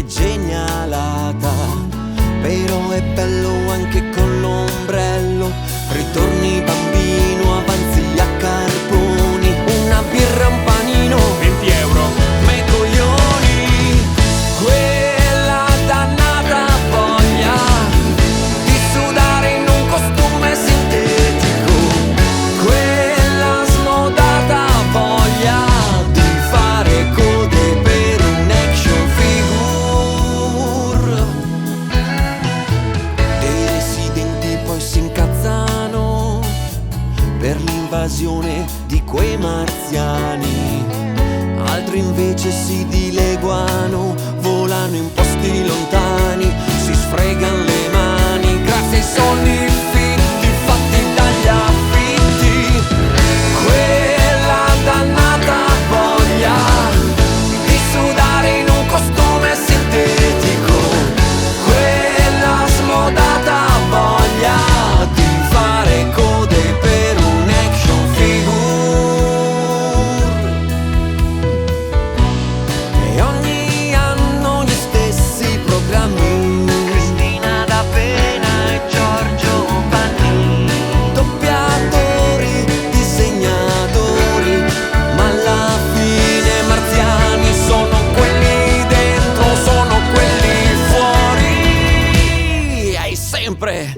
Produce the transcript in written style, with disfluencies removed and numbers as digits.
genialata, però è bello anche con l'ombrello. Ritorni bambino, avanzi a carboni, una birra, un panino, 20 euro. me coglioni. Quella dannata voglia di sudare in un costume sintetico, quella smodata voglia di fare code per un action figure. Dei residenti poi si incazzano per l'invasione di quei marziani, altri invece si dileguano, volano in posti lontani, si sfregano le mani grazie ai soldi fitti fatti dagli affitti. Quella dannata voglia di sudare in un costume sintetico, quella smodata voglia di fare code per un action figure. E ogni anno gli stessi programmi, Cristina D'Avena e Giorgio Vanni, doppiatori, disegnatori, ma alla fine marziani sono quelli dentro, sono quelli fuori. Hai sempre